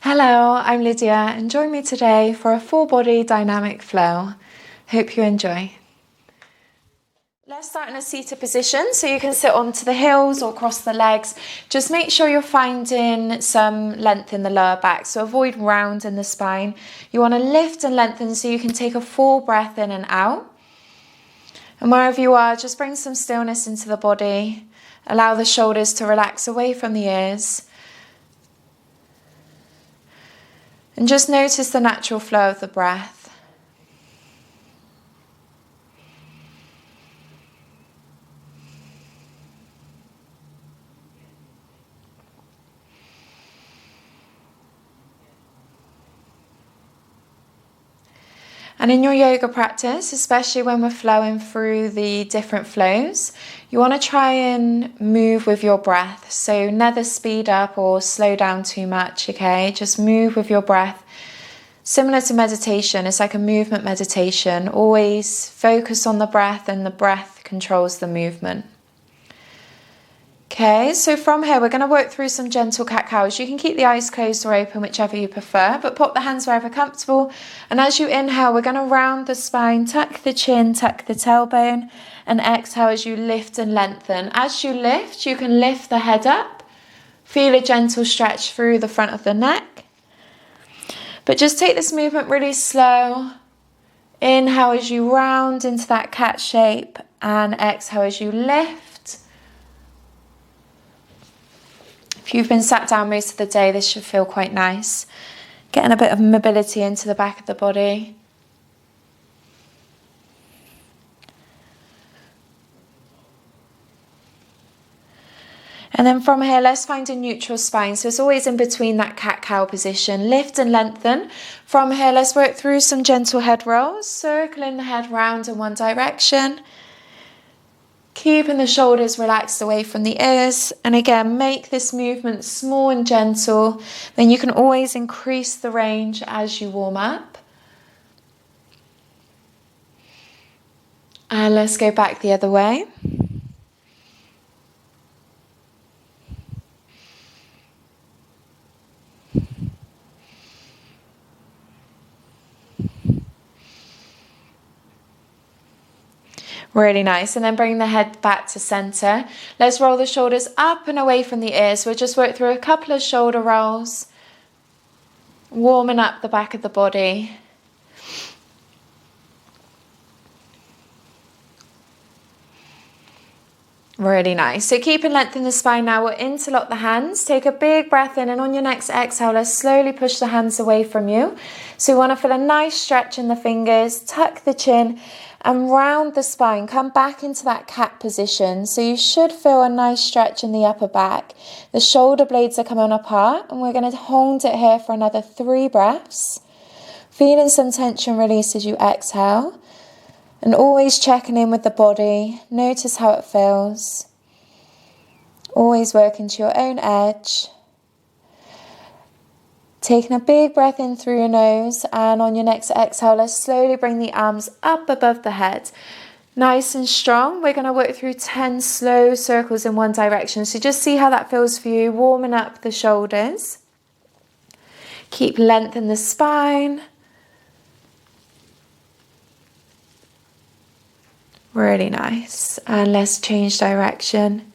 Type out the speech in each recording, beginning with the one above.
Hello, I'm Lydia and join me today for a full body dynamic flow. Hope you enjoy. Let's start in a seated position so you can sit onto the heels or cross the legs. Just make sure you're finding some length in the lower back, so avoid round in the spine. You want to lift and lengthen so you can take a full breath in and out. And wherever you are, just bring some stillness into the body. Allow the shoulders to relax away from the ears. And just notice the natural flow of the breath. And in your yoga practice, especially when we're flowing through the different flows, you want to try and move with your breath. So never speed up or slow down too much, okay? Just move with your breath. Similar to meditation, it's like a movement meditation. Always focus on the breath and the breath controls the movement. Okay, so from here we're going to work through some gentle cat-cows. You can keep the eyes closed or open, whichever you prefer, but pop the hands wherever comfortable. And as you inhale, we're going to round the spine, tuck the chin, tuck the tailbone, and exhale as you lift and lengthen. As you lift, you can lift the head up. Feel a gentle stretch through the front of the neck. But just take this movement really slow. Inhale as you round into that cat shape, and exhale as you lift. If you've been sat down most of the day, this should feel quite nice. Getting a bit of mobility into the back of the body. And then from here, let's find a neutral spine. So it's always in between that cat-cow position. Lift and lengthen. From here, let's work through some gentle head rolls. Circling the head round in one direction. Keeping the shoulders relaxed away from the ears. And again, make this movement small and gentle. Then you can always increase the range as you warm up. And let's go back the other way. Really nice. And then bring the head back to center. Let's roll the shoulders up and away from the ears. We'll just work through a couple of shoulder rolls, warming up the back of the body. Really nice. So keep and lengthen the spine now. We'll interlock the hands. Take a big breath in, and on your next exhale, let's slowly push the hands away from you. So we want to feel a nice stretch in the fingers, tuck the chin and round the spine. Come back into that cat position. So you should feel a nice stretch in the upper back. The shoulder blades are coming apart, and we're going to hold it here for another 3 breaths. Feeling some tension release as you exhale. And always checking in with the body. Notice how it feels. Always working to your own edge. Taking a big breath in through your nose, and on your next exhale, let's slowly bring the arms up above the head. Nice and strong. We're going to work through 10 slow circles in one direction. So just see how that feels for you, warming up the shoulders. Keep length in the spine. Really nice. And let's change direction.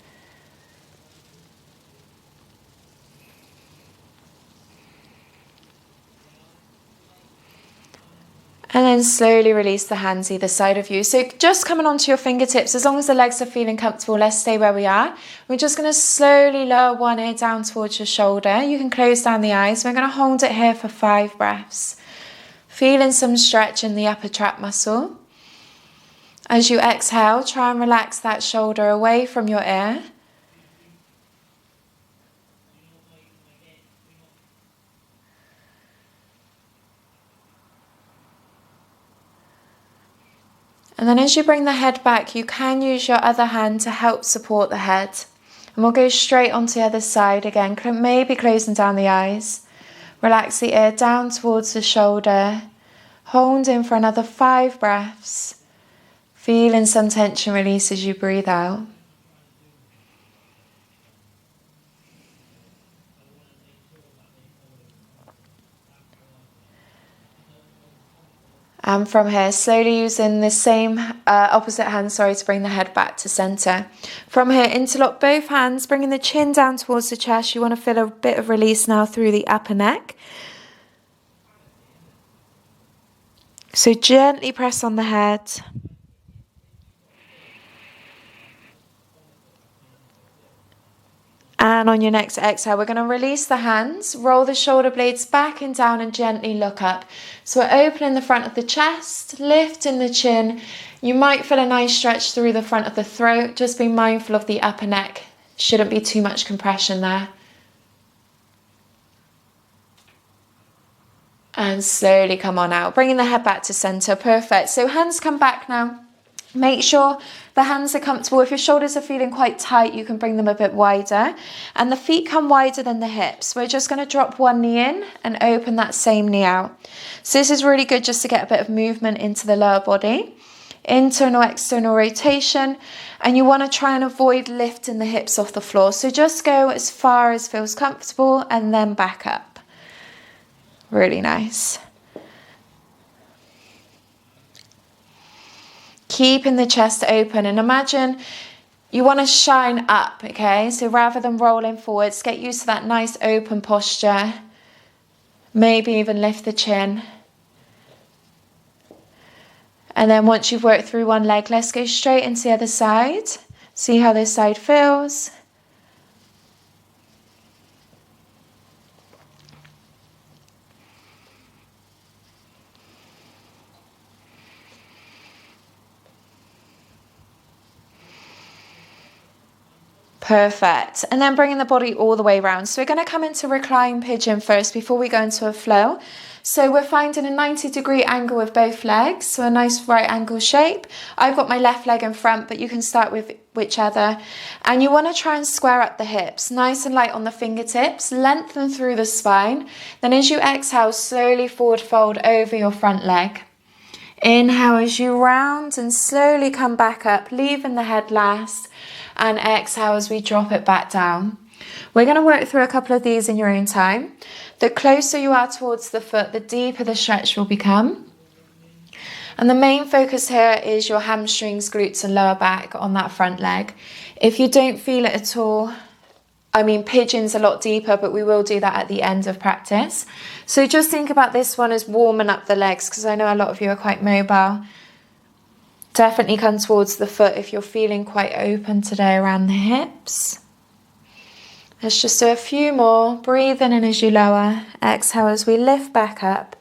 And then slowly release the hands either side of you. So just coming onto your fingertips, as long as the legs are feeling comfortable, let's stay where we are. We're just going to slowly lower one ear down towards your shoulder. You can close down the eyes. We're going to hold it here for 5 breaths. Feeling some stretch in the upper trap muscle. As you exhale, try and relax that shoulder away from your ear. And then as you bring the head back, you can use your other hand to help support the head. And we'll go straight onto the other side again, maybe closing down the eyes. Relax the ear down towards the shoulder. Hold in for another 5 breaths. Feeling some tension release as you breathe out. And from here, slowly using the same opposite hand, to bring the head back to center. From here, interlock both hands, bringing the chin down towards the chest. You want to feel a bit of release now through the upper neck. So gently press on the head. And on your next exhale, we're going to release the hands, roll the shoulder blades back and down and gently look up. So we're opening the front of the chest, lifting the chin. You might feel a nice stretch through the front of the throat. Just be mindful of the upper neck. Shouldn't be too much compression there. And slowly come on out, bringing the head back to center. Perfect. So hands come back now. Make sure the hands are comfortable. If your shoulders are feeling quite tight, you can bring them a bit wider. And the feet come wider than the hips. We're just going to drop one knee in and open that same knee out. So this is really good just to get a bit of movement into the lower body. Internal, external rotation. And you want to try and avoid lifting the hips off the floor. So just go as far as feels comfortable and then back up. Really nice. Keeping the chest open, and imagine you want to shine up, okay? So rather than rolling forwards, get used to that nice open posture. Maybe even lift the chin. And then once you've worked through one leg, let's go straight into the other side. See how this side feels. Perfect. And then bringing the body all the way around. So we're going to come into recline pigeon first before we go into a flow. So we're finding a 90-degree angle with both legs. So a nice right angle shape. I've got my left leg in front, but you can start with whichever. And you want to try and square up the hips. Nice and light on the fingertips. Lengthen through the spine. Then as you exhale, slowly forward fold over your front leg. Inhale as you round and slowly come back up, leaving the head last. And exhale as we drop it back down. We're going to work through a couple of these in your own time. The closer you are towards the foot, the deeper the stretch will become. And the main focus here is your hamstrings, glutes and lower back on that front leg. If you don't feel it at all, pigeon's a lot deeper, but we will do that at the end of practice. So just think about this one as warming up the legs, because I know a lot of you are quite mobile. Definitely come towards the foot if you're feeling quite open today around the hips. Let's just do a few more. Breathing in as you lower. Exhale as we lift back up.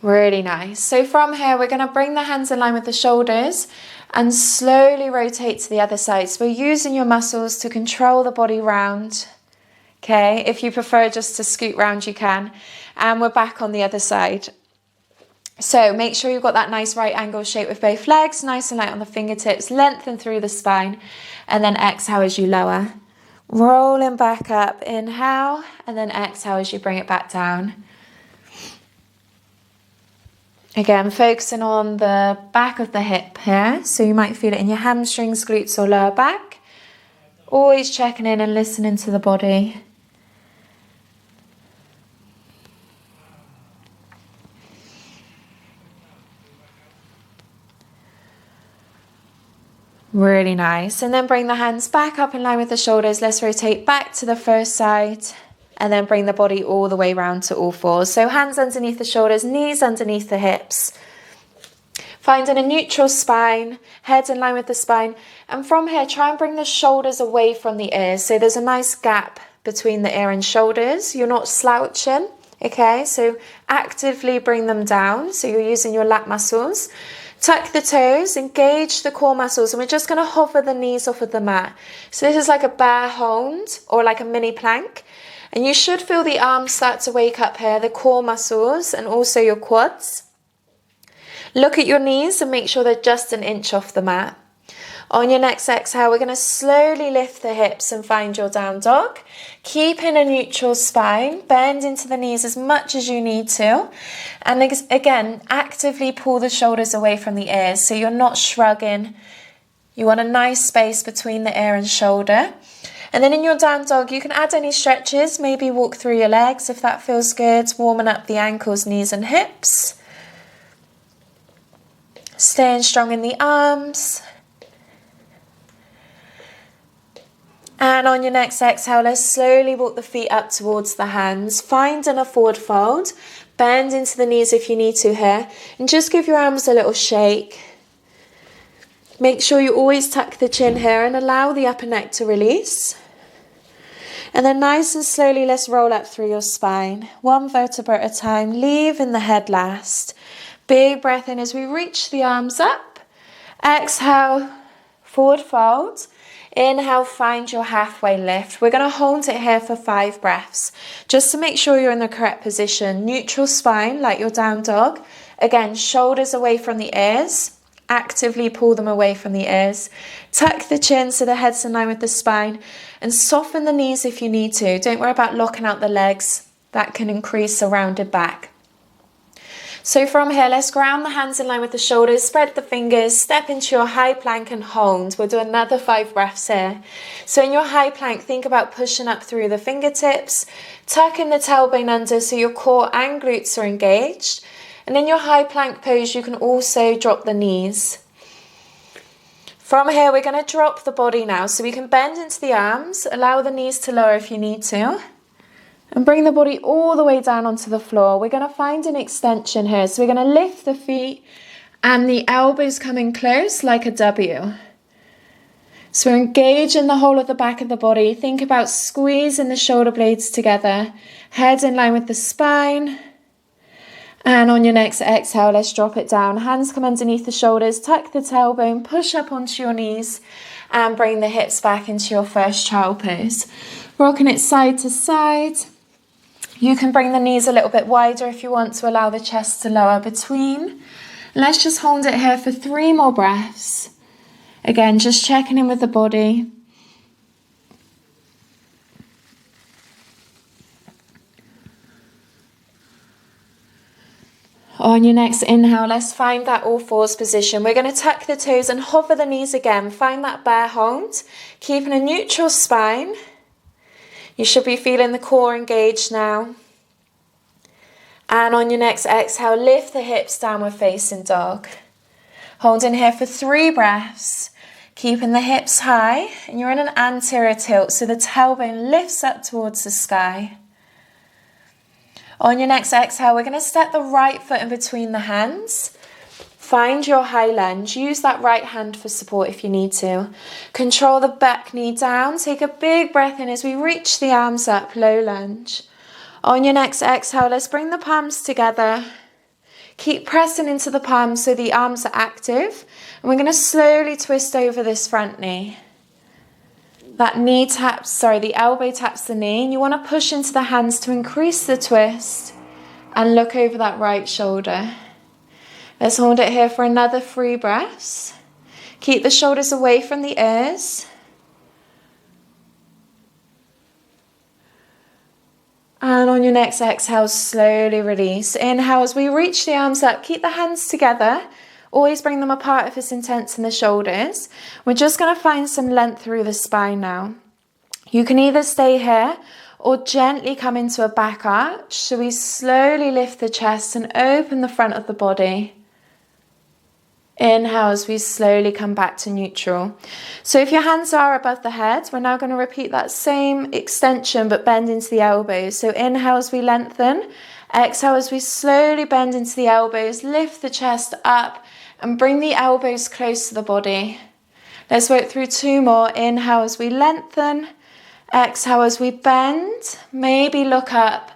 Really nice. So from here, we're going to bring the hands in line with the shoulders and slowly rotate to the other side. So we're using your muscles to control the body round. Okay, if you prefer just to scoot round, you can. And we're back on the other side. So make sure you've got that nice right angle shape with both legs, nice and light on the fingertips, lengthen through the spine, and then exhale as you lower. Rolling back up, inhale, and then exhale as you bring it back down. Again, focusing on the back of the hip here. So you might feel it in your hamstrings, glutes or lower back. Always checking in and listening to the body. Really nice. And then bring the hands back up in line with the shoulders. Let's rotate back to the first side. And then bring the body all the way round to all fours. So hands underneath the shoulders, knees underneath the hips. Finding a neutral spine, head in line with the spine. And from here, try and bring the shoulders away from the ears. So there's a nice gap between the ear and shoulders. You're not slouching, okay? So actively bring them down. So you're using your lat muscles. Tuck the toes, engage the core muscles, and we're just going to hover the knees off of the mat. So this is like a bear hold or like a mini plank. And you should feel the arms start to wake up here, the core muscles and also your quads. Look at your knees and make sure they're just an inch off the mat. On your next exhale, we're going to slowly lift the hips and find your down dog. Keeping a neutral spine, bend into the knees as much as you need to. And again, actively pull the shoulders away from the ears so you're not shrugging. You want a nice space between the ear and shoulder. And then in your down dog, you can add any stretches, maybe walk through your legs if that feels good, warming up the ankles, knees and hips. Staying strong in the arms. And on your next exhale, let's slowly walk the feet up towards the hands. Finding a forward fold. Bend into the knees if you need to here. And just give your arms a little shake. Make sure you always tuck the chin here and allow the upper neck to release. And then nice and slowly, let's roll up through your spine. One vertebra at a time, leaving the head last. Big breath in as we reach the arms up. Exhale, forward fold. Inhale, find your halfway lift. We're going to hold it here for 5 breaths. Just to make sure you're in the correct position. Neutral spine, like your down dog. Again, shoulders away from the ears. Actively pull them away from the ears. Tuck the chin so the head's in line with the spine. And soften the knees if you need to. Don't worry about locking out the legs. That can increase a rounded back. So from here, let's ground the hands in line with the shoulders. Spread the fingers. Step into your high plank and hold. We'll do another 5 breaths here. So in your high plank, think about pushing up through the fingertips. Tucking the tailbone under so your core and glutes are engaged. And in your high plank pose, you can also drop the knees. From here, we're going to drop the body now. So we can bend into the arms, allow the knees to lower if you need to. And bring the body all the way down onto the floor. We're going to find an extension here. So we're going to lift the feet and the elbows coming close like a W. So we're engaging the whole of the back of the body. Think about squeezing the shoulder blades together. Head in line with the spine. And on your next exhale, let's drop it down. Hands come underneath the shoulders, tuck the tailbone, push up onto your knees, and bring the hips back into your first child pose. Rocking it side to side. You can bring the knees a little bit wider if you want to allow the chest to lower between. Let's just hold it here for 3 more breaths. Again, just checking in with the body. On your next inhale, let's find that all fours position. We're going to tuck the toes and hover the knees again. Find that bear hold, keeping a neutral spine. You should be feeling the core engaged now. And on your next exhale, lift the hips, downward facing dog. Holding here for 3 breaths, keeping the hips high. And you're in an anterior tilt, so the tailbone lifts up towards the sky. On your next exhale, we're going to step the right foot in between the hands. Find your high lunge. Use that right hand for support if you need to. Control the back knee down. Take a big breath in as we reach the arms up, low lunge. On your next exhale, let's bring the palms together. Keep pressing into the palms so the arms are active. And we're going to slowly twist over this front knee. The elbow taps the knee, and you want to push into the hands to increase the twist and look over that right shoulder. Let's hold it here for another 3 breaths. Keep the shoulders away from the ears. And on your next exhale, slowly release. Inhale as we reach the arms up, keep the hands together. Always bring them apart if it's intense in the shoulders. We're just going to find some length through the spine now. You can either stay here or gently come into a back arch. So we slowly lift the chest and open the front of the body. Inhale as we slowly come back to neutral. So if your hands are above the head, we're now going to repeat that same extension but bend into the elbows. So inhale as we lengthen. Exhale as we slowly bend into the elbows. Lift the chest up and bring the elbows close to the body. Let's work through 2 more. Inhale as we lengthen. Exhale as we bend. Maybe look up.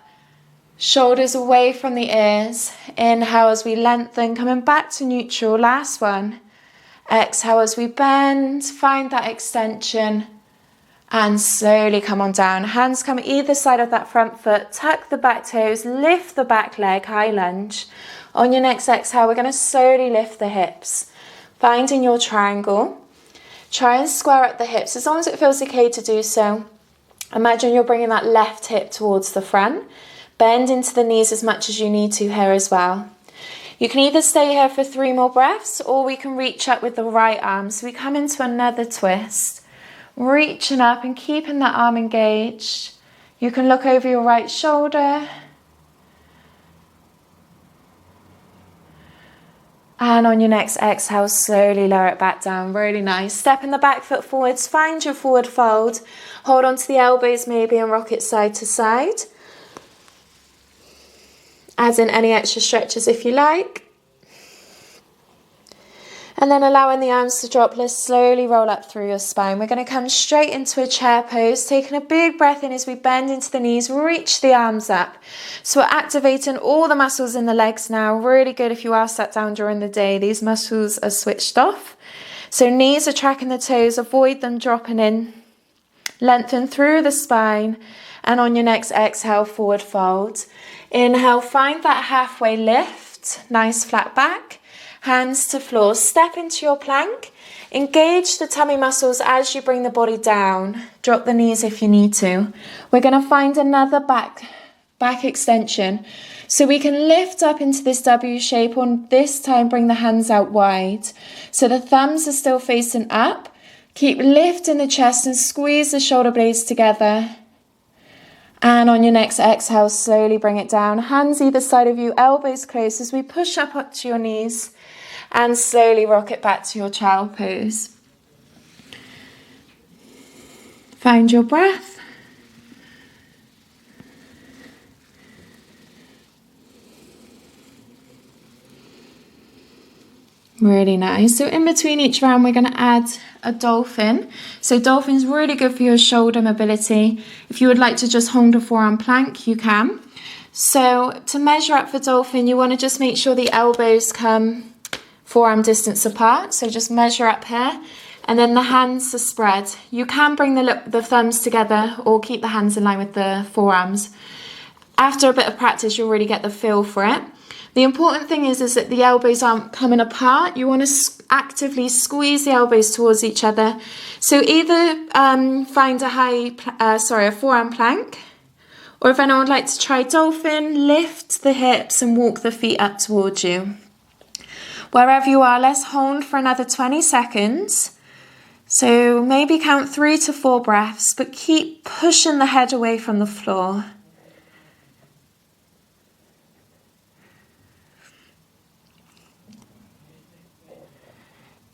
Shoulders away from the ears. Inhale as we lengthen, coming back to neutral. Last one. Exhale as we bend. Find that extension. And slowly come on down. Hands come either side of that front foot. Tuck the back toes. Lift the back leg. High lunge. On your next exhale, we're going to slowly lift the hips. Finding your triangle. Try and square up the hips as long as it feels okay to do so. Imagine you're bringing that left hip towards the front. Bend into the knees as much as you need to here as well. You can either stay here for 3 more breaths, or we can reach up with the right arm. So we come into another twist, reaching up and keeping that arm engaged. You can look over your right shoulder. And on your next exhale, slowly lower it back down. Really nice. Step in the back foot forwards, find your forward fold. Hold on to the elbows maybe and rock it side to side. Add in any extra stretches if you like. And then allowing the arms to drop, let's slowly roll up through your spine. We're going to come straight into a chair pose, taking a big breath in as we bend into the knees, reach the arms up. So we're activating all the muscles in the legs now. Really good if you are sat down during the day. These muscles are switched off. So knees are tracking the toes, avoid them dropping in. Lengthen through the spine. And on your next exhale, forward fold. Inhale, find that halfway lift. Nice flat back. Hands to floor, step into your plank, engage the tummy muscles as you bring the body down, drop the knees if you need to. We're going to find another back extension, so we can lift up into this W shape, or this time bring the hands out wide, so the thumbs are still facing up. Keep lifting the chest and squeeze the shoulder blades together. And on your next exhale, slowly bring it down, hands either side of you, elbows close as we push up to your knees. And slowly rock it back to your child pose. Find your breath. Really nice. So in between each round, we're going to add a dolphin. So dolphin's really good for your shoulder mobility. If you would like to just hold a forearm plank, you can. So to measure up for dolphin, you want to just make sure the elbows come forearm distance apart, so just measure up here, and then the hands are spread. You can bring the thumbs together or keep the hands in line with the forearms. After a bit of practice, you'll really get the feel for it. The important thing is that the elbows aren't coming apart. You want to actively squeeze the elbows towards each other. So either find a forearm plank, or if anyone would like to try dolphin, lift the hips and walk the feet up towards you. Wherever you are, let's hold for another 20 seconds. So maybe count 3 to 4 breaths, but keep pushing the head away from the floor.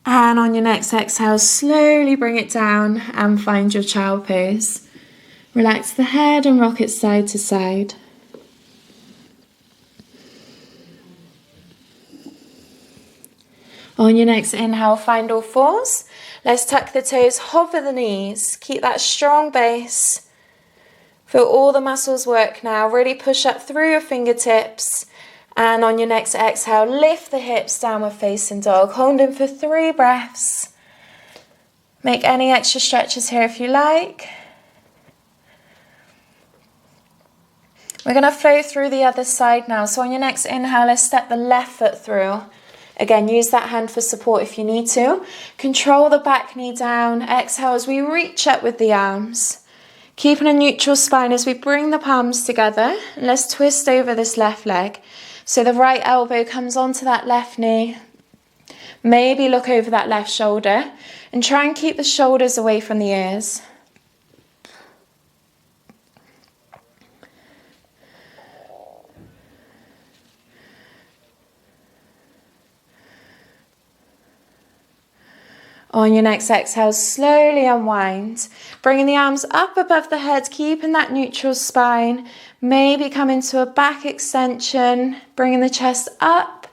And on your next exhale, slowly bring it down and find your child pose. Relax the head and rock it side to side. On your next inhale, find all fours. Let's tuck the toes, hover the knees. Keep that strong base. Feel all the muscles work now. Really push up through your fingertips. And on your next exhale, lift the hips, downward facing dog. Hold in for 3 breaths. Make any extra stretches here if you like. We're going to flow through the other side now. So on your next inhale, let's step the left foot through. Again, use that hand for support if you need to. Control the back knee down. Exhale as we reach up with the arms. Keeping a neutral spine as we bring the palms together. Let's twist over this left leg. So the right elbow comes onto that left knee. Maybe look over that left shoulder. And try and keep the shoulders away from the ears. On your next exhale, slowly unwind. Bringing the arms up above the head, keeping that neutral spine. Maybe come into a back extension, bringing the chest up.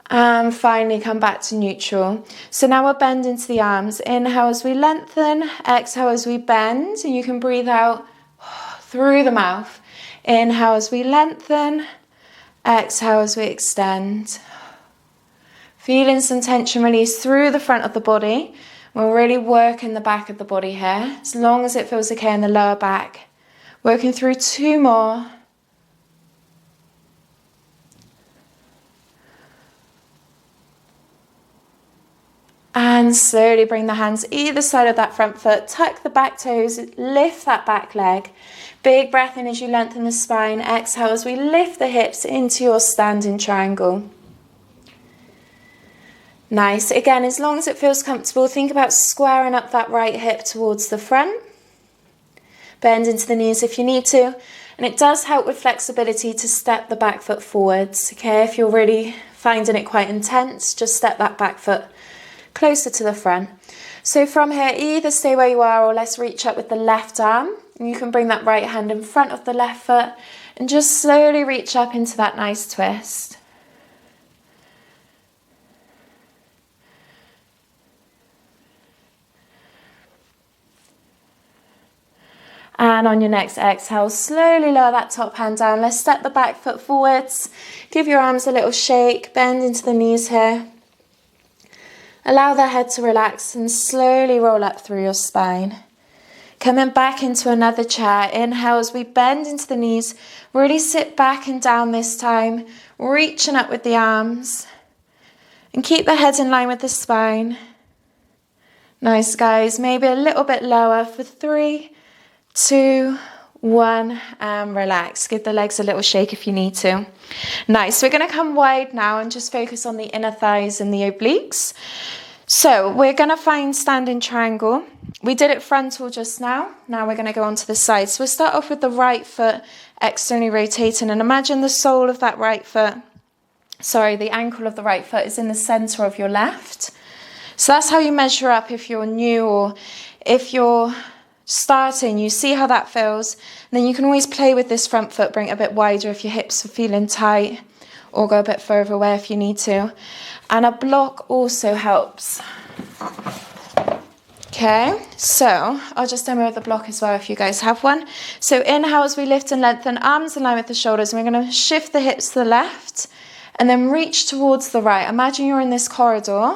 And finally come back to neutral. So now we're bending to the arms. Inhale as we lengthen, exhale as we bend. And you can breathe out through the mouth. Inhale as we lengthen, exhale as we extend. Feeling some tension release through the front of the body. We're really working the back of the body here, as long as it feels okay in the lower back. Working through 2 more. And slowly bring the hands either side of that front foot, tuck the back toes, lift that back leg. Big breath in as you lengthen the spine. Exhale as we lift the hips into your standing triangle. Nice. Again, as long as it feels comfortable, think about squaring up that right hip towards the front. Bend into the knees if you need to. And it does help with flexibility to step the back foot forwards. Okay, if you're really finding it quite intense, just step that back foot closer to the front. So from here, either stay where you are or let's reach up with the left arm. And you can bring that right hand in front of the left foot and just slowly reach up into that nice twist. And on your next exhale, slowly lower that top hand down. Let's step the back foot forwards. Give your arms a little shake, bend into the knees here. Allow the head to relax and slowly roll up through your spine. Coming back into another chair. Inhale as we bend into the knees. Really sit back and down this time. Reaching up with the arms. And keep the head in line with the spine. Nice, guys. Maybe a little bit lower for 3, 2, 1, and relax. Give the legs a little shake if you need to. Nice. We're going to come wide now and just focus on the inner thighs and the obliques. So we're going to find standing triangle. We did it frontal just now. Now we're going to go on to the side. So we'll start off with the right foot externally rotating, and imagine the sole of that right foot, the ankle of the right foot is in the center of your left. So that's how you measure up if you're new or if you're starting. You see how that feels, and then you can always play with this front foot, bring it a bit wider if your hips are feeling tight, or go a bit further away if you need to. And a block also helps. Okay, so I'll just demo the block as well if you guys have one. So inhale as we lift and lengthen, arms in line with the shoulders, and we're going to shift the hips to the left and then reach towards the right. Imagine you're in this corridor.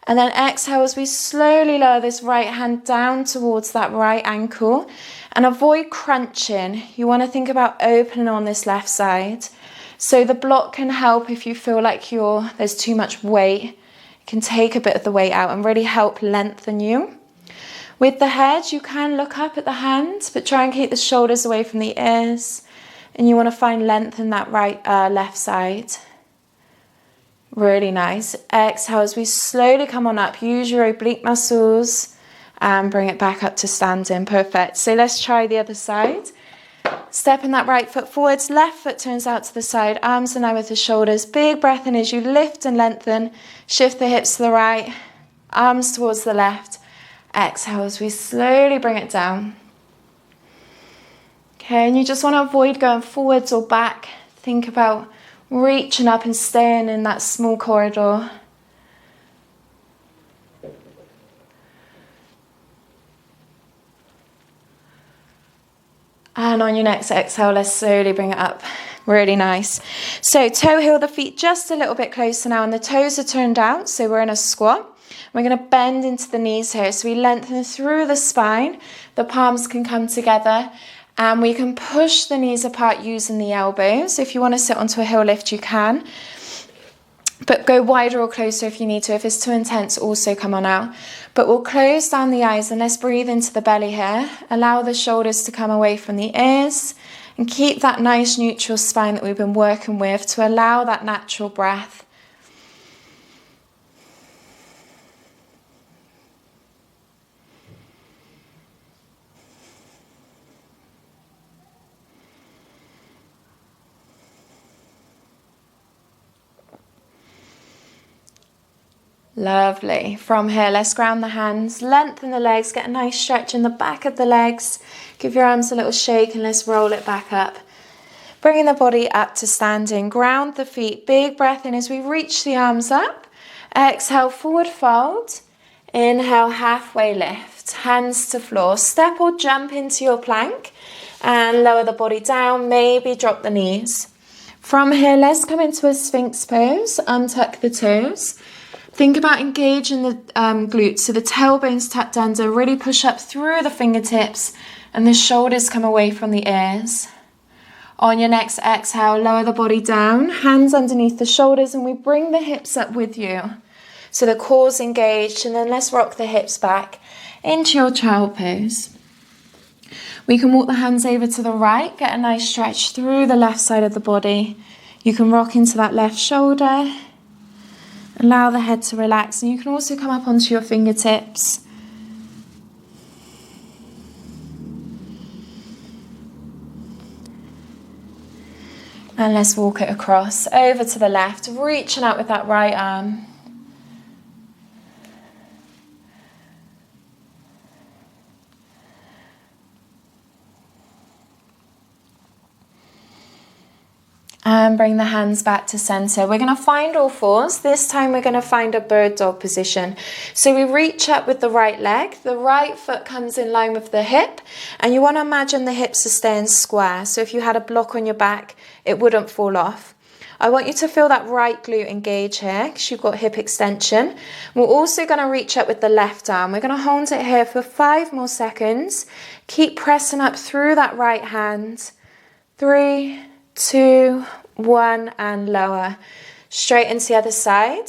And then exhale as we slowly lower this right hand down towards that right ankle, and avoid crunching. You want to think about opening on this left side. So the block can help if you feel like there's too much weight. It can take a bit of the weight out and really help lengthen you. With the head, you can look up at the hand, but try and keep the shoulders away from the ears. And you want to find length in that left side. Really nice. Exhale as we slowly come on up. Use your oblique muscles and bring it back up to standing. Perfect. So let's try the other side. Stepping that right foot forwards, left foot turns out to the side, arms in line with the shoulders. Big breath in as you lift and lengthen. Shift the hips to the right, arms towards the left. Exhale as we slowly bring it down. Okay, and you just want to avoid going forwards or back. Think about reaching up and staying in that small corridor. And on your next exhale, let's slowly bring it up. Really nice. So toe heel the feet just a little bit closer now, and the toes are turned out, so we're in a squat. We're going to bend into the knees here, so we lengthen through the spine. The palms can come together, and we can push the knees apart using the elbows. If you want to sit onto a heel lift, you can. But go wider or closer if you need to. If it's too intense, also come on out. But we'll close down the eyes and let's breathe into the belly here. Allow the shoulders to come away from the ears and keep that nice neutral spine that we've been working with to allow that natural breath. Lovely. From here, let's ground the hands, lengthen the legs, get a nice stretch in the back of the legs. Give your arms a little shake and let's roll it back up. Bringing the body up to standing, ground the feet, big breath in as we reach the arms up. Exhale, forward fold. Inhale, halfway lift, hands to floor. Step or jump into your plank and lower the body down, maybe drop the knees. From here, let's come into a Sphinx pose, untuck the toes. Think about engaging the glutes, so the tailbone's tucked under, really push up through the fingertips and the shoulders come away from the ears. On your next exhale, lower the body down, hands underneath the shoulders, and we bring the hips up with you. So the core's engaged, and then let's rock the hips back into your child pose. We can walk the hands over to the right, get a nice stretch through the left side of the body. You can rock into that left shoulder, allow the head to relax, and you can also come up onto your fingertips. And let's walk it across, over to the left, reaching out with that right arm. And bring the hands back to center. We're going to find all fours. This time we're going to find a bird dog position. So we reach up with the right leg. The right foot comes in line with the hip. And you want to imagine the hips are staying square. So if you had a block on your back, it wouldn't fall off. I want you to feel that right glute engage here because you've got hip extension. We're also going to reach up with the left arm. We're going to hold it here for 5 more seconds. Keep pressing up through that right hand. 3, 2, 1, and lower. Straight into the other side.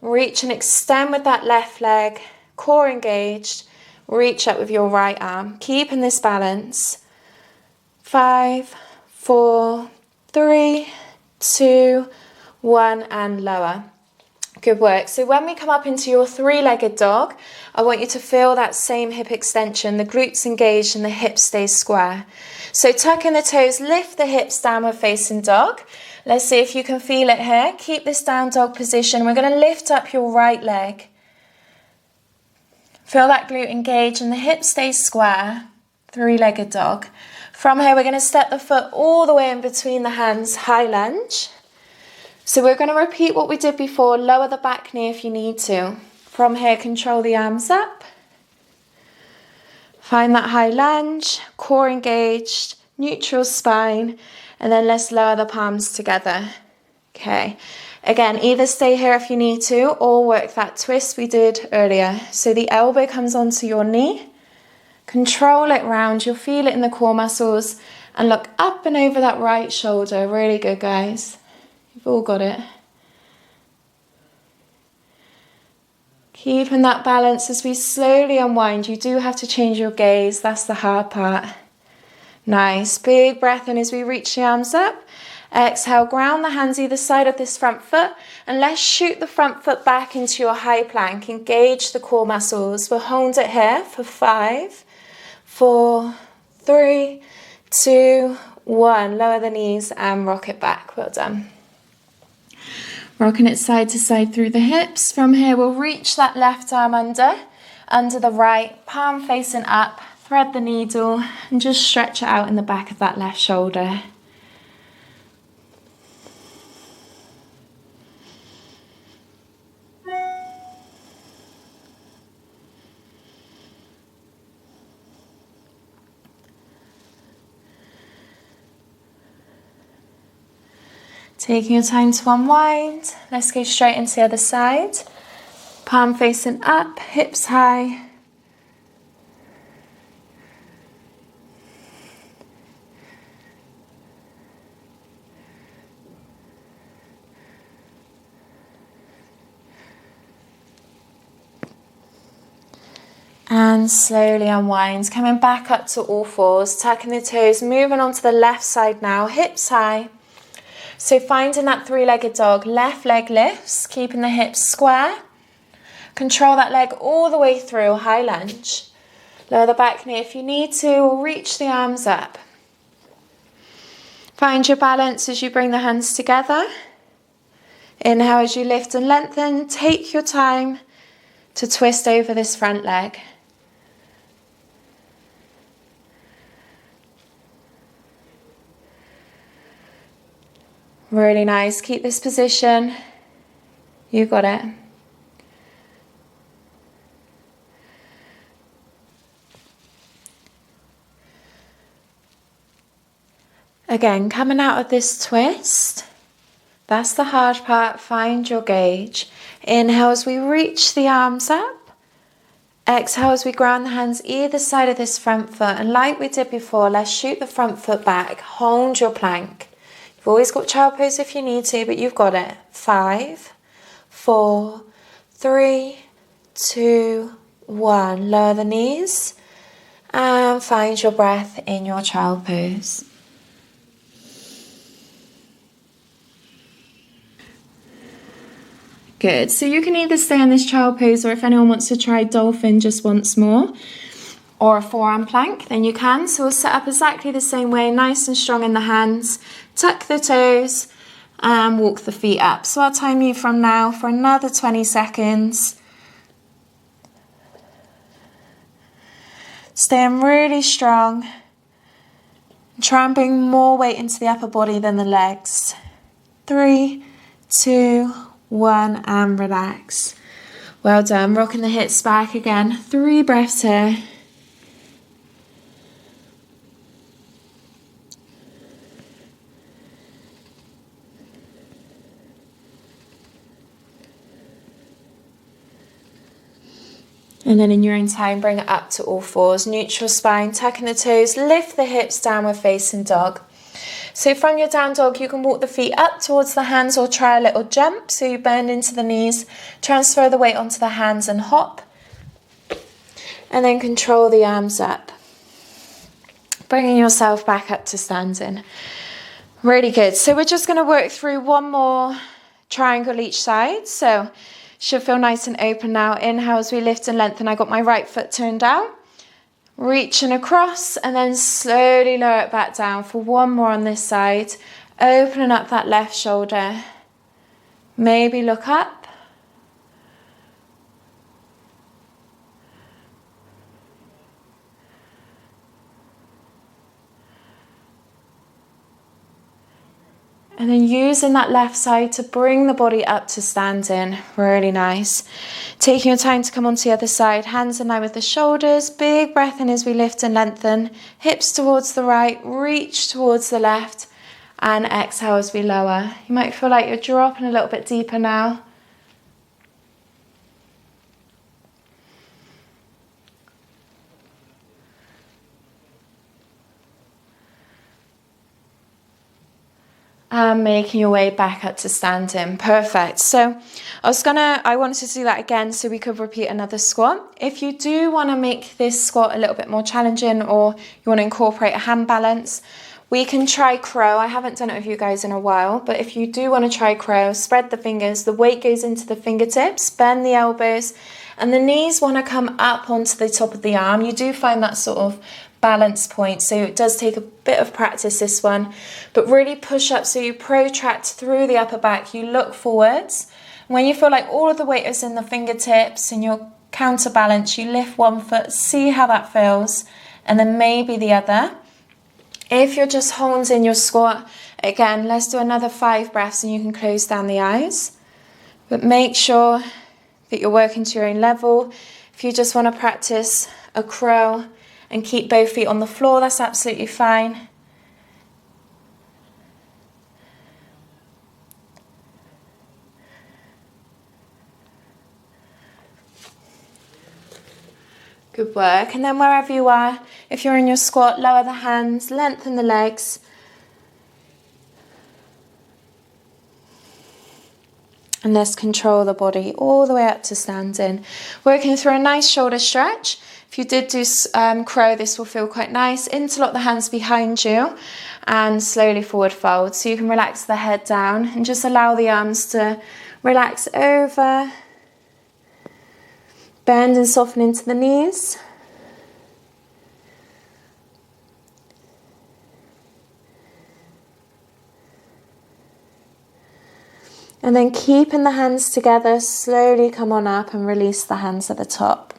Reach and extend with that left leg. Core engaged. Reach up with your right arm. Keeping this balance. 5, 4, 3, 2, 1, and lower. Good work. So when we come up into your 3-legged dog, I want you to feel that same hip extension, the glutes engaged and the hips stay square. So tuck in the toes, lift the hips, downward facing dog. Let's see if you can feel it here. Keep this down dog position. We're going to lift up your right leg. Feel that glute engage and the hips stay square. 3-legged dog. From here, we're going to step the foot all the way in between the hands, high lunge. So we're going to repeat what we did before. Lower the back knee if you need to. From here, control the arms up. Find that high lunge, core engaged, neutral spine, and then let's lower the palms together. Okay, again, either stay here if you need to or work that twist we did earlier. So the elbow comes onto your knee, control it round, you'll feel it in the core muscles, and look up and over that right shoulder. Really good, guys. You've all got it. Keeping that balance as we slowly unwind. You do have to change your gaze. That's the hard part. Nice. Big breath in as we reach the arms up. Exhale, ground the hands either side of this front foot. And let's shoot the front foot back into your high plank. Engage the core muscles. We'll hold it here for 5, 4, 3, 2, 1. Lower the knees and rock it back. Well done. Rocking it side to side through the hips. From here, we'll reach that left arm under the right, palm facing up, thread the needle, and just stretch it out in the back of that left shoulder. Taking your time to unwind. Let's go straight into the other side. Palm facing up, hips high. And slowly unwind, coming back up to all fours, tucking the toes, moving onto the left side now, hips high. So finding that 3-legged dog, left leg lifts, keeping the hips square. Control that leg all the way through, high lunge. Lower the back knee if you need to, or reach the arms up. Find your balance as you bring the hands together. Inhale as you lift and lengthen. Take your time to twist over this front leg. Really nice. Keep this position. You got it. Again, coming out of this twist. That's the hard part. Find your gauge. Inhale as we reach the arms up. Exhale as we ground the hands either side of this front foot. And like we did before, let's shoot the front foot back. Hold your plank. You've always got child pose if you need to, but you've got it. 5, 4, 3, 2, 1. Lower the knees and find your breath in your child pose. Good. So you can either stay in this child pose, or if anyone wants to try dolphin just once more, or a forearm plank, then you can. So we'll set up exactly the same way, nice and strong in the hands. Tuck the toes and walk the feet up. So I'll time you from now for another 20 seconds. Staying really strong. Try and bring more weight into the upper body than the legs. 3, 2, 1, and relax. Well done. Rocking the hips back again. 3 breaths here. And then in your own time, bring it up to all fours. Neutral spine, tucking the toes, lift the hips, downward facing dog. So from your down dog, you can walk the feet up towards the hands or try a little jump. So you bend into the knees, transfer the weight onto the hands and hop. And then control the arms up. Bringing yourself back up to standing. Really good. So we're just going to work through one more triangle each side. So should feel nice and open now. Inhale as we lift and lengthen. I got my right foot turned out. Reaching across and then slowly lower it back down for one more on this side. Opening up that left shoulder. Maybe look up. And then using that left side to bring the body up to standing. Really nice. Taking your time to come onto the other side. Hands in line with the shoulders. Big breath in as we lift and lengthen. Hips towards the right. Reach towards the left. And exhale as we lower. You might feel like you're dropping a little bit deeper now. And making your way back up to standing. Perfect. So I wanted to do that again so we could repeat another squat. If you do want to make this squat a little bit more challenging, or you want to incorporate a hand balance, we can try crow. I haven't done it with you guys in a while, but if you do want to try crow, spread the fingers, the weight goes into the fingertips, bend the elbows, and the knees want to come up onto the top of the arm. You do find that sort of balance point, so it does take a bit of practice, this one, but really push up so you protract through the upper back. You look forwards. When you feel like all of the weight is in the fingertips and you're counterbalance, you lift one foot, see how that feels, and then maybe the other. If you're just honed in your squat, again, let's do another 5 breaths and you can close down the eyes, but make sure that you're working to your own level. If you just want to practice a crow and keep both feet on the floor, that's absolutely fine. Good work. And then wherever you are, if you're in your squat, lower the hands, lengthen the legs. And let's control the body all the way up to standing. Working through a nice shoulder stretch. If you did do crow, this will feel quite nice. Interlock the hands behind you and slowly forward fold. So you can relax the head down and just allow the arms to relax over. Bend and soften into the knees. And then keeping the hands together, slowly come on up and release the hands at the top.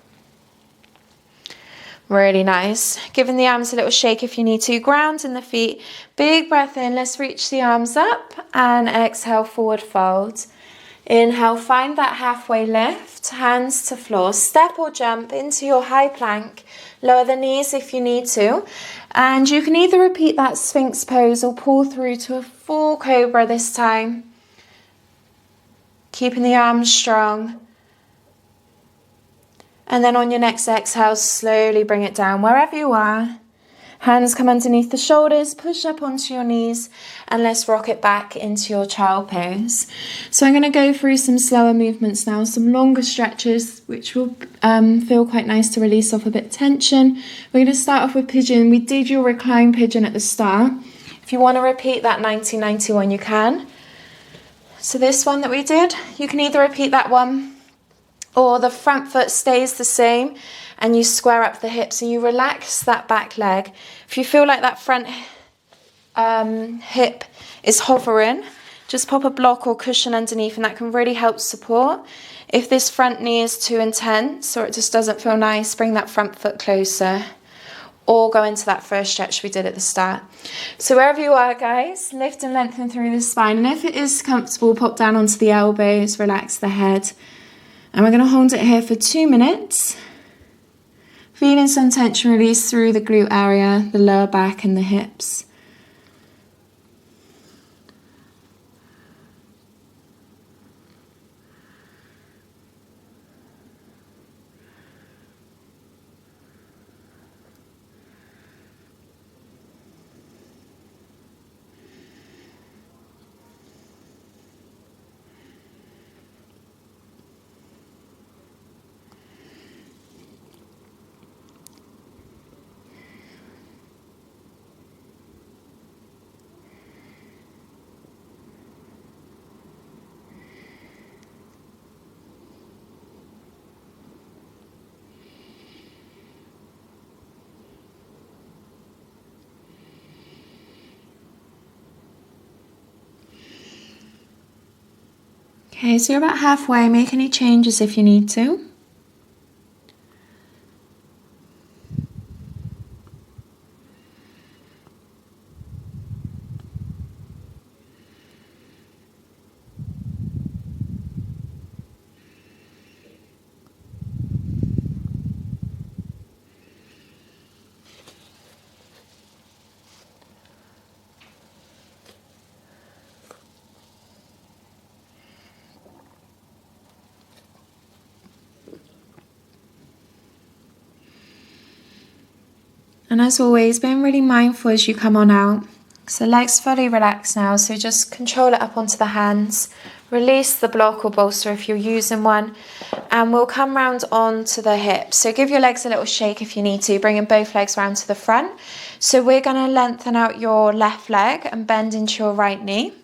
Really nice. Giving the arms a little shake if you need to. Ground in the feet. Big breath in. Let's reach the arms up and exhale, forward fold. Inhale, find that halfway lift. Hands to floor. Step or jump into your high plank. Lower the knees if you need to. And you can either repeat that Sphinx pose or pull through to a full cobra this time. Keeping the arms strong. And then on your next exhale, slowly bring it down wherever you are. Hands come underneath the shoulders, push up onto your knees, and let's rock it back into your child pose. So I'm going to go through some slower movements now, some longer stretches, which will feel quite nice to release off a bit of tension. We're going to start off with pigeon. We did your recline pigeon at the start. If you want to repeat that 1991, you can. So this one that we did, you can either repeat that one or the front foot stays the same and you square up the hips and you relax that back leg. If you feel like that front hip is hovering, just pop a block or cushion underneath and that can really help support. If this front knee is too intense or it just doesn't feel nice, bring that front foot closer or go into that first stretch we did at the start. So wherever you are, guys, lift and lengthen through the spine, and if it is comfortable, pop down onto the elbows, relax the head, and we're going to hold it here for 2 minutes. Feeling some tension release through the glute area, the lower back and the hips. Okay, so you're about halfway. Make any changes if you need to. And as always, being really mindful as you come on out. So legs fully relaxed now, so just control it up onto the hands. Release the block or bolster if you're using one. And we'll come round onto the hips. So give your legs a little shake if you need to, bringing both legs round to the front. So we're going to lengthen out your left leg and bend into your right knee.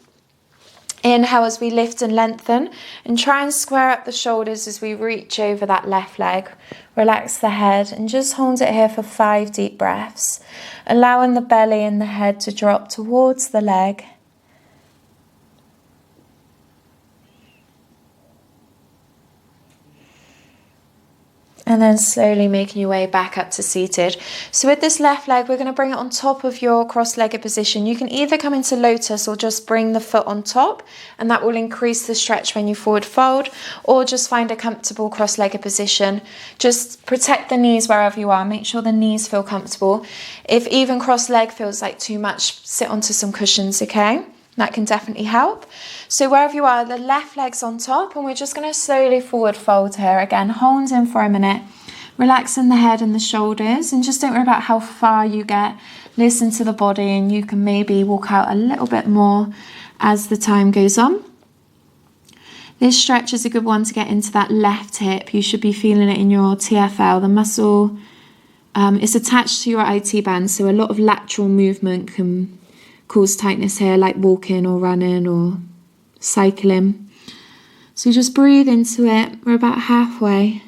Inhale as we lift and lengthen, and try and square up the shoulders as we reach over that left leg. Relax the head and just hold it here for 5 deep breaths, allowing the belly and the head to drop towards the leg. And then slowly making your way back up to seated. So with this left leg, we're going to bring it on top of your cross-legged position. You can either come into lotus or just bring the foot on top, and that will increase the stretch when you forward fold, or just find a comfortable cross-legged position. Just protect the knees wherever you are. Make sure the knees feel comfortable. If even cross-leg feels like too much, sit onto some cushions, okay? That can definitely help. So wherever you are, the left leg's on top, and we're just going to slowly forward fold here. Again, hold in for a minute, relaxing the head and the shoulders, and just don't worry about how far you get. Listen to the body, and you can maybe walk out a little bit more as the time goes on. This stretch is a good one to get into that left hip. You should be feeling it in your TFL. The muscle is attached to your IT band, so a lot of lateral movement can cause tightness here, like walking or running or cycling. So just breathe into it. We're about halfway.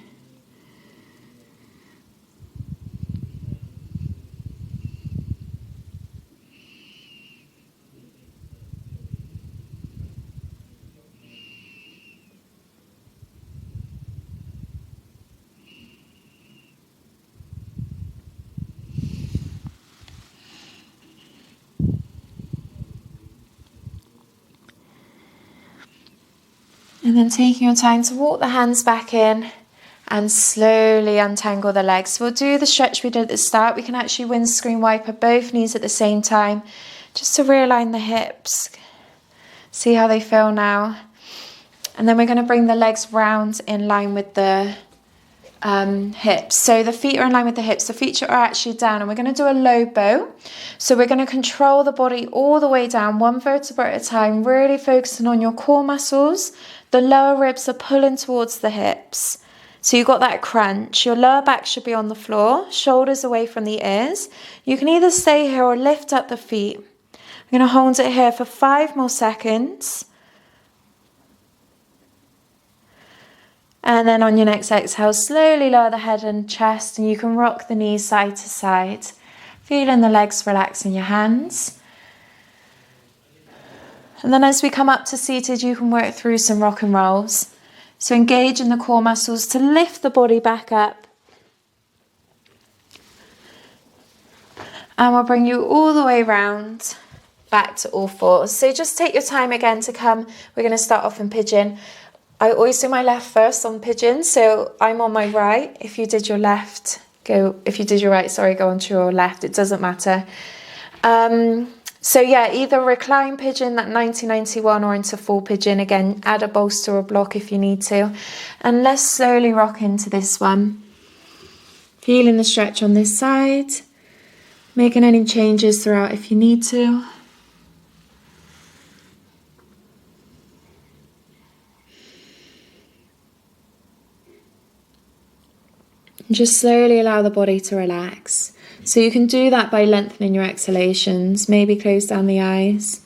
And then taking your time to walk the hands back in and slowly untangle the legs. So we'll do the stretch we did at the start. We can actually windscreen wiper both knees at the same time, just to realign the hips. See how they feel now. And then we're going to bring the legs round in line with the hips. So the feet are in line with the hips. The feet are actually down, and we're going to do a low bow. So we're going to control the body all the way down, one vertebra at a time, really focusing on your core muscles. The lower ribs are pulling towards the hips. So you've got that crunch. Your lower back should be on the floor, shoulders away from the ears. You can either stay here or lift up the feet. I'm going to hold it here for 5 more seconds. And then on your next exhale, slowly lower the head and chest, and you can rock the knees side to side. Feeling the legs relax in your hands. And then as we come up to seated, you can work through some rock and rolls. So engage in the core muscles to lift the body back up. And we'll bring you all the way round back to all fours. So just take your time again to come. We're going to start off in pigeon. I always do my left first on pigeon, so I'm on my right. If you did your left, if you did your right, sorry, go on to your left. It doesn't matter. So yeah, either recline pigeon, that 90-91, or into full pigeon. Again, add a bolster or block if you need to. And let's slowly rock into this one. Feeling the stretch on this side. Making any changes throughout if you need to. And just slowly allow the body to relax. So you can do that by lengthening your exhalations. Maybe close down the eyes.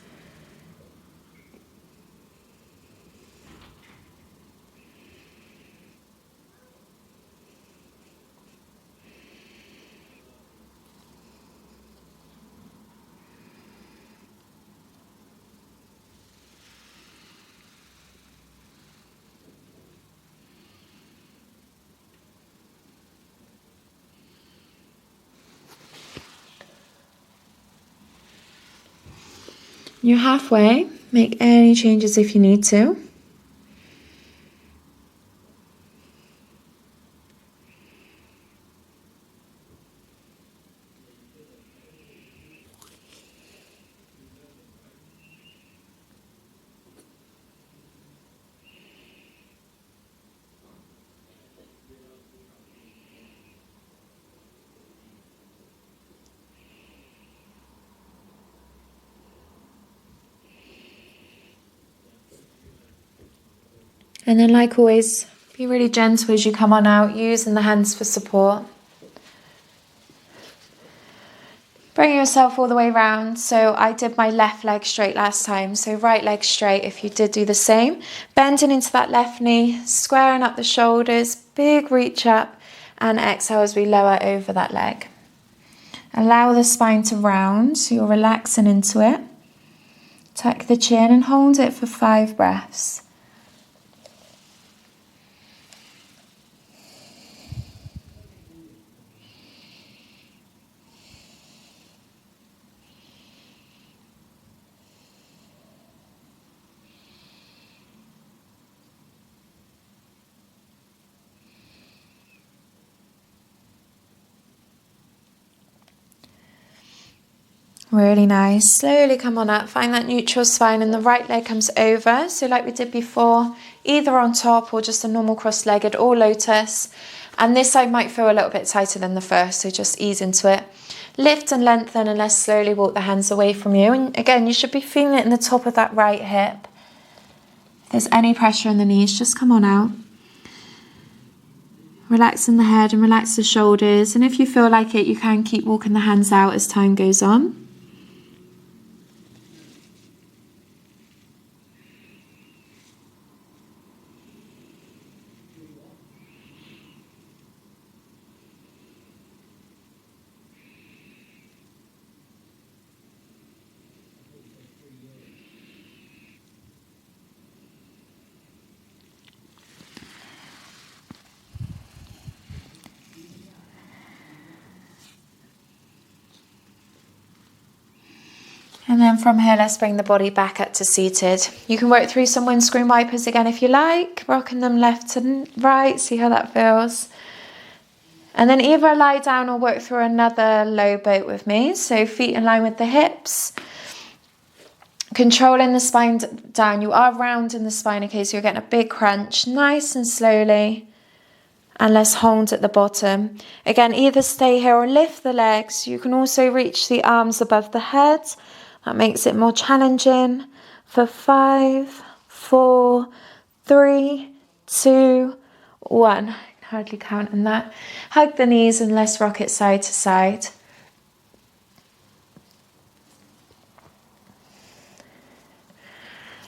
You're halfway. Make any changes if you need to. And then, like always, be really gentle as you come on out, using the hands for support. Bring yourself all the way round. So I did my left leg straight last time, so right leg straight if you did do the same. Bending into that left knee, squaring up the shoulders, big reach up, and exhale as we lower over that leg. Allow the spine to round, so you're relaxing into it. Tuck the chin and hold it for 5 breaths. Really nice. Slowly come on up. Find that neutral spine and the right leg comes over. So like we did before, either on top or just a normal cross-legged or lotus. And this side might feel a little bit tighter than the first, so just ease into it. Lift and lengthen, and let's slowly walk the hands away from you. And again, you should be feeling it in the top of that right hip. If there's any pressure in the knees, just come on out. Relaxing the head and relax the shoulders. And if you feel like it, you can keep walking the hands out as time goes on. And then from here, let's bring the body back up to seated. You can work through some windscreen wipers again if you like, rocking them left and right, see how that feels. And then either lie down or work through another low boat with me. So feet in line with the hips. Controlling the spine down. You are rounding the spine in case you're getting a big crunch. Nice and slowly. and let's hold at the bottom. Again, either stay here or lift the legs. You can also reach the arms above the head. That makes it more challenging. For 5, 4, 3, 2, 1. I can hardly count on that. Hug the knees and let's rock it side to side.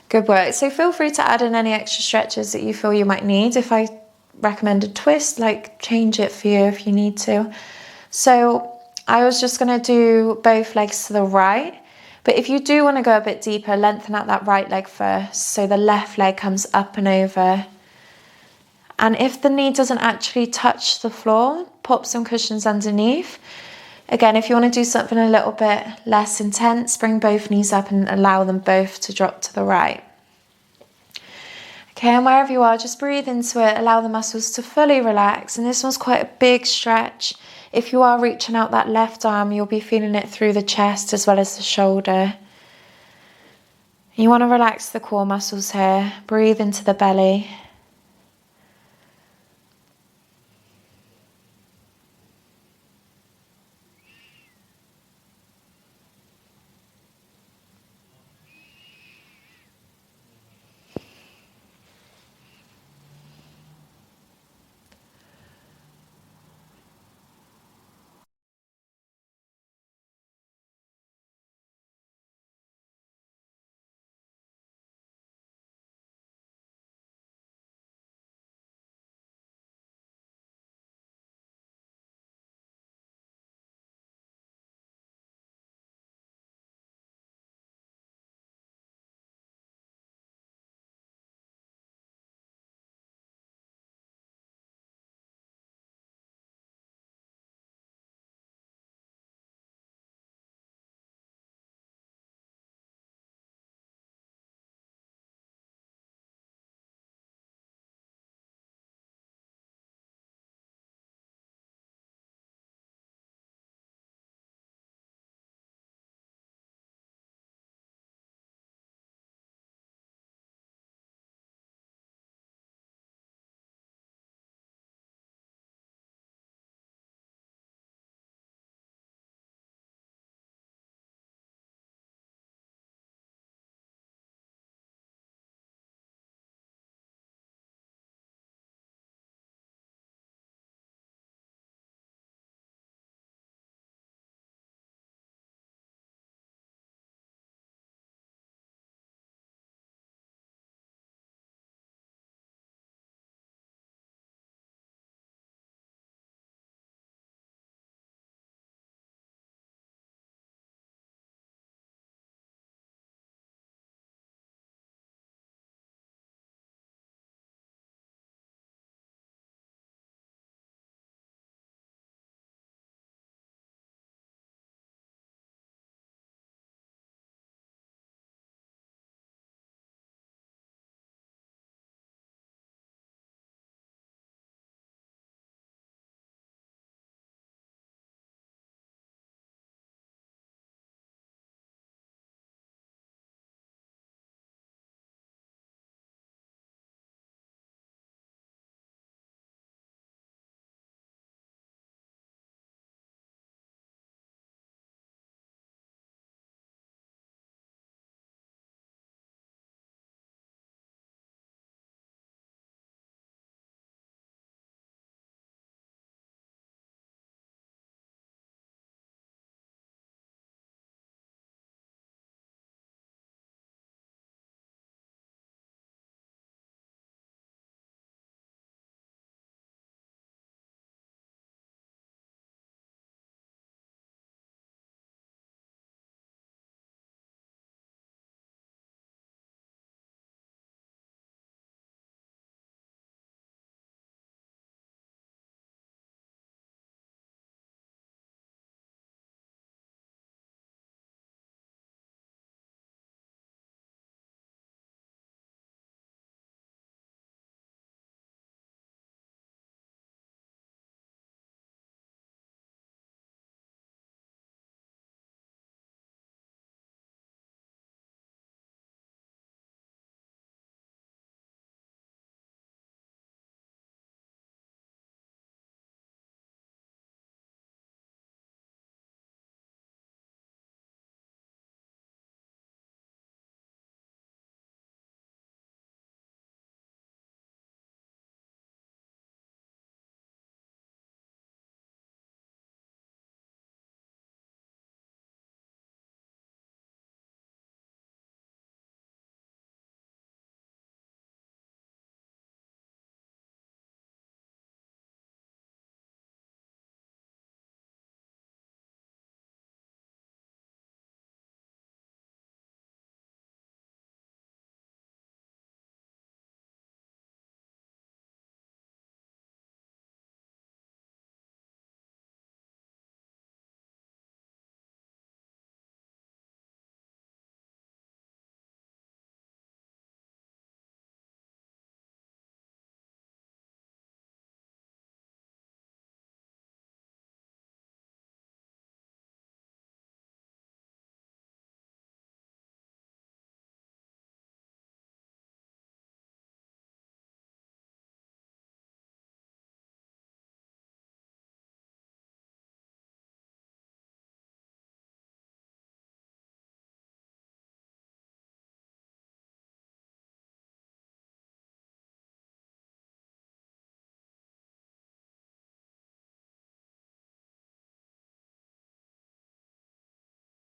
Good work. So feel free to add in any extra stretches that you feel you might need. If I recommend a twist, like change it for you if you need to. So I was just going to do both legs to the right. But if you do want to go a bit deeper, lengthen out that right leg first. So the left leg comes up and over. And if the knee doesn't actually touch the floor, pop some cushions underneath. Again, if you want to do something a little bit less intense, bring both knees up and allow them both to drop to the right. Okay, and wherever you are, just breathe into it, allow the muscles to fully relax. And this one's quite a big stretch. If you are reaching out that left arm, you'll be feeling it through the chest as well as the shoulder. You want to relax the core muscles here. Breathe into the belly.